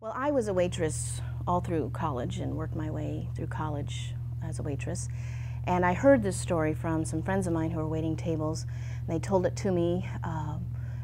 Well, I was a waitress all through college and worked my way through college as a waitress. And I heard this story from some friends of mine who were waiting tables. And they told it to me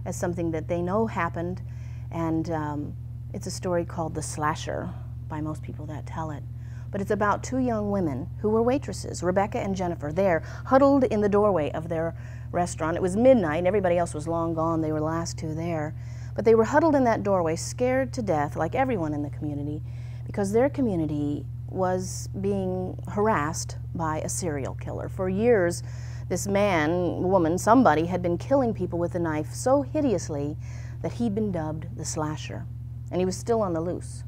as something that they know happened. And it's a story called The Slasher by most people that tell it. But it's about two young women who were waitresses, Rebecca and Jennifer, there huddled in the doorway of their restaurant. It was midnight and everybody else was long gone. They were the last two there. But they were huddled in that doorway, scared to death, like everyone in the community, because their community was being harassed by a serial killer. For years, this man, woman, somebody had been killing people with a knife so hideously that he'd been dubbed the Slasher, and he was still on the loose.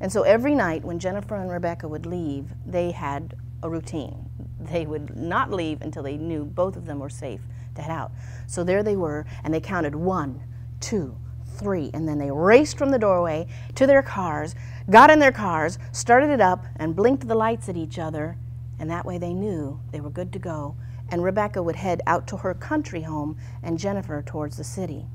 And so every night when Jennifer and Rebecca would leave, they had a routine. They would not leave until they knew both of them were safe to head out. So there they were, and they counted 1, 2, 3, and then they raced from the doorway to their cars, got in their cars, started it up, and blinked the lights at each other, and that way they knew they were good to go. And Rebecca would head out to her country home, and Jennifer towards the city.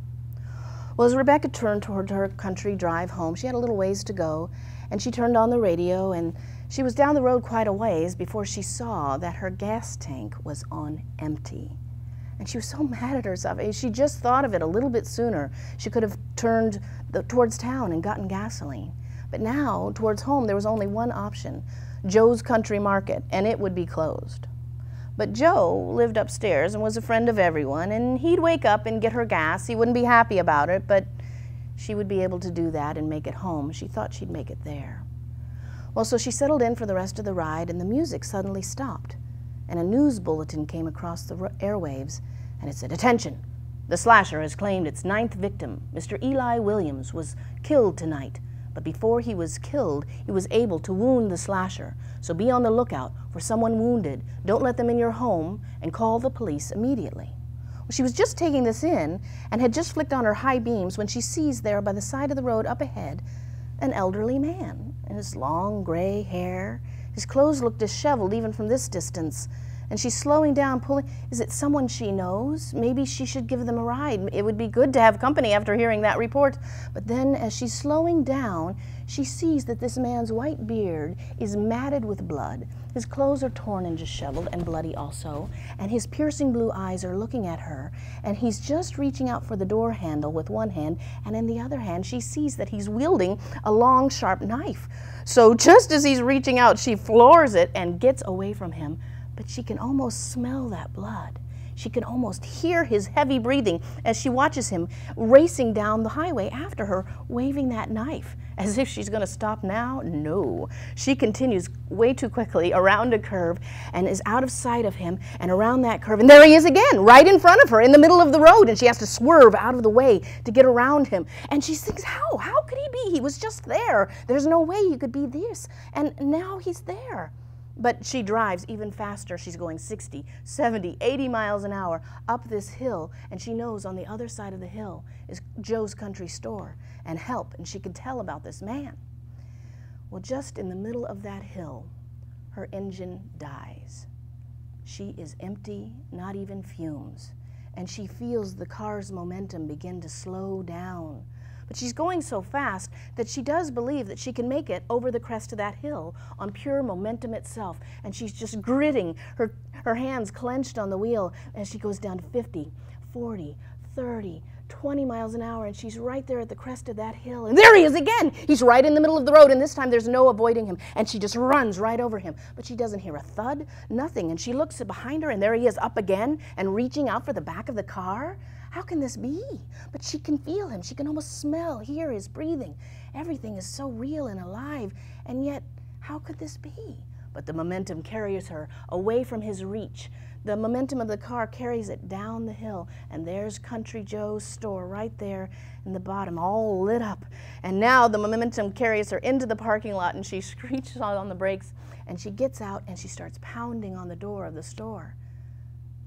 Well, as Rebecca turned toward her country drive home, she had a little ways to go, and she turned on the radio, and she was down the road quite a ways before she saw that her gas tank was on empty. And she was so mad at herself. She just thought of it a little bit sooner. She could have turned towards town and gotten gasoline. But now, towards home, there was only one option, Joe's Country Market, and it would be closed. But Joe lived upstairs and was a friend of everyone, and he'd wake up and get her gas. He wouldn't be happy about it, but she would be able to do that and make it home. She thought she'd make it there. Well, so she settled in for the rest of the ride, and the music suddenly stopped. And a news bulletin came across the airwaves, and it said, "Attention! The Slasher has claimed its 9th victim. Mr. Eli Williams was killed tonight, but before he was killed, he was able to wound the Slasher. So be on the lookout for someone wounded. Don't let them in your home, and call the police immediately." Well, she was just taking this in and had just flicked on her high beams when she sees there by the side of the road up ahead an elderly man in his long gray hair. His clothes looked disheveled even from this distance, and she's slowing down, pulling. Is it someone she knows? Maybe she should give them a ride. It would be good to have company after hearing that report. But then, as she's slowing down, she sees that this man's white beard is matted with blood. His clothes are torn and disheveled and bloody also, and his piercing blue eyes are looking at her, and he's just reaching out for the door handle with one hand, and in the other hand she sees that he's wielding a long, sharp knife. So just as he's reaching out, she floors it and gets away from him, but she can almost smell that blood. She can almost hear his heavy breathing as she watches him racing down the highway after her, waving that knife. As if she's going to stop now? No. She continues way too quickly around a curve and is out of sight of him and around that curve. And there he is again, right in front of her in the middle of the road. And she has to swerve out of the way to get around him. And she thinks, how could he be? He was just there. There's no way he could be this. And now he's there. But she drives even faster. She's going 60, 70, 80 miles an hour up this hill, and she knows on the other side of the hill is Joe's Country Store and help, and she could tell about this man. Well, just in the middle of that hill, her engine dies. She is empty, not even fumes, and she feels the car's momentum begin to slow down. But she's going so fast that she does believe that she can make it over the crest of that hill on pure momentum itself. And she's just gritting, her hands clenched on the wheel as she goes down to 50, 40, 30, 20 miles an hour, and she's right there at the crest of that hill. And there he is again! He's right in the middle of the road, and this time there's no avoiding him. And she just runs right over him. But she doesn't hear a thud, nothing. And she looks behind her, and there he is up again and reaching out for the back of the car. How can this be? But she can feel him. She can almost smell, hear his breathing. Everything is so real and alive, and yet, how could this be? But the momentum carries her away from his reach. The momentum of the car carries it down the hill, and there's Country Joe's store right there in the bottom, all lit up. And now the momentum carries her into the parking lot, and she screeches on the brakes, and she gets out, and she starts pounding on the door of the store.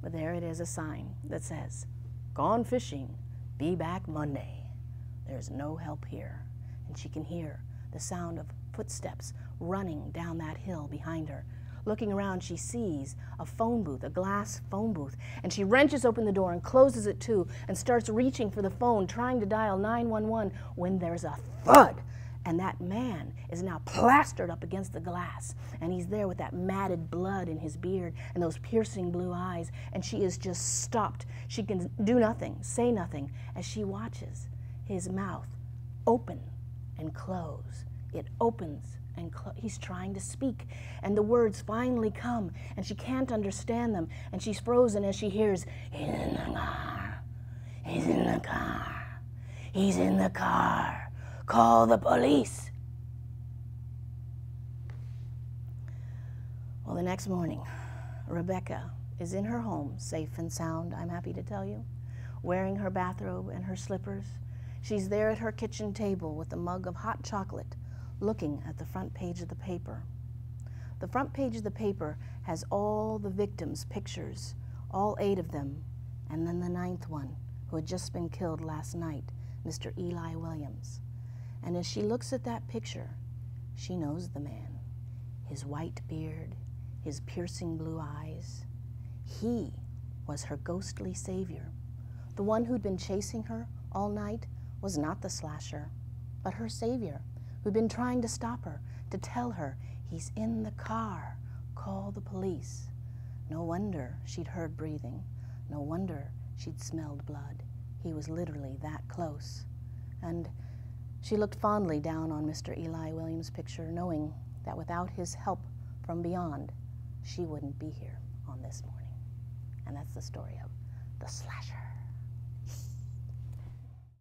But there it is, a sign that says, "Gone fishing, be back Monday." There's no help here, and she can hear the sound of footsteps running down that hill behind her. Looking around, she sees a phone booth, a glass phone booth, and she wrenches open the door and closes it too and starts reaching for the phone, trying to dial 911 when there's a thud And that man is now plastered up against the glass. And he's there with that matted blood in his beard and those piercing blue eyes. And she is just stopped. She can do nothing, say nothing, as she watches his mouth open and close. It opens and he's trying to speak. And the words finally come. And she can't understand them. And she's frozen as she hears, "He's in the car. He's in the car. He's in the car. Call the police." Well, the next morning, Rebecca is in her home, safe and sound, I'm happy to tell you, wearing her bathrobe and her slippers. She's there at her kitchen table with a mug of hot chocolate, looking at the front page of the paper. The front page of the paper has all the victims' pictures, all 8 of them, and then the 9th one, who had just been killed last night, Mr. Eli Williams. And as she looks at that picture, she knows the man. His white beard, his piercing blue eyes. He was her ghostly savior. The one who'd been chasing her all night was not the slasher, but her savior, who'd been trying to stop her, to tell her, "He's in the car, call the police." No wonder she'd heard breathing. No wonder she'd smelled blood. He was literally that close. And she looked fondly down on Mr. Eli Williams' picture, knowing that without his help from beyond, she wouldn't be here on this morning. And that's the story of the slasher.